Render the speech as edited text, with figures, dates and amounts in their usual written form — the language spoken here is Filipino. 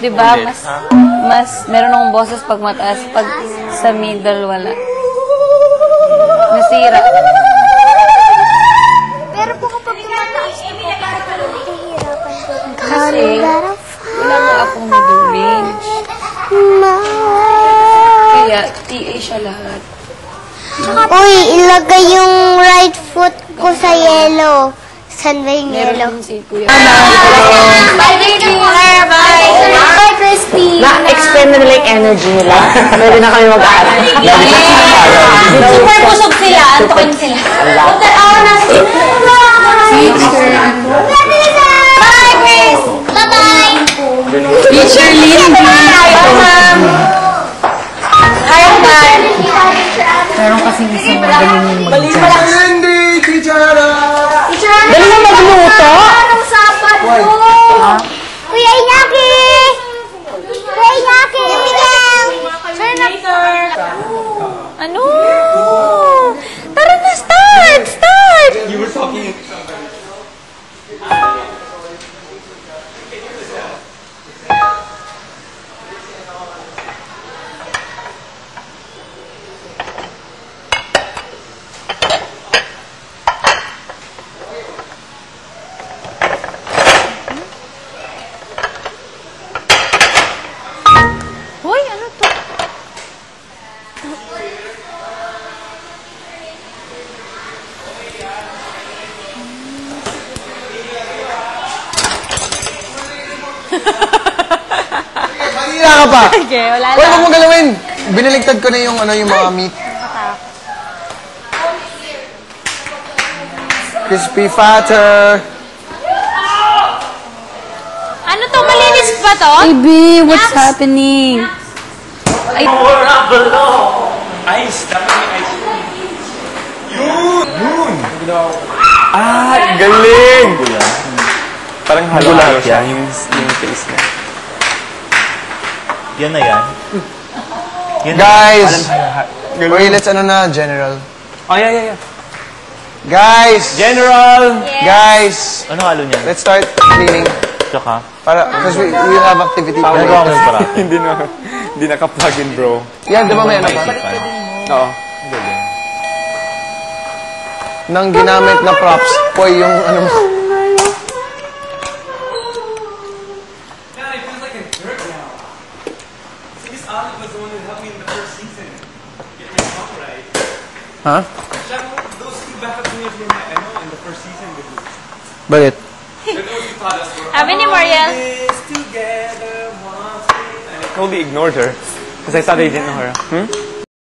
Diba? Meron akong boses pag mataas. Pag sa middle, wala. Nasira. Pero po kapag mataas na po, parang nahihirapan ko. Kasi, wala mo akong middle range. Kaya, TA siya lahat. Uy, ilagay yung right foot ko sa yellow. Saan ba yung yellow? Meron si Kuya. Bye, Crispy! Bye, Crispy! Na-expend na nila yung energy nila. Pwede na kami mag-aaral. Super busog sila. Antokin sila. Teacher. Bye, Chris! Bye-bye! Teacher Lindy. Hi, Mar! Meron kasing isang magaling mag-jazz. Lindy, teacher! Dali mo magluto? Anong Sabado? Kuya Iñaki! Kuya Iñaki! Sir! Ano? Tara na, start! Start! You were talking. Hoy, ano to? Kanina ka pa! Okay, wala Uy, lang. huwag mo galawin! Binaligtad ko na yung, yung mga meat. Crispy fatter. Ano to? Malinis ba to? Baby, what's happening? Ay, Ice, dapat may ice cream. Yun! Ah, galing! Parang halo-halo siya, yung taste niya. Yan na yan. Yan Guys! Galing. Wait, let's ano na, General. Oh, yeah. Guys! General! Guys! Ano halo niya? Let's start cleaning. Tsaka? Para, because we have activity. Nagawa mo yung parati. Hindi naka-plug in, bro. Yan, di ba may ano pa? Oo. Galing. Nang ginamit na props. Poy, yung ano mo. Ha? Bakit? Sabi ni Mariel. Totally ignored her. Because I thought I didn't know her.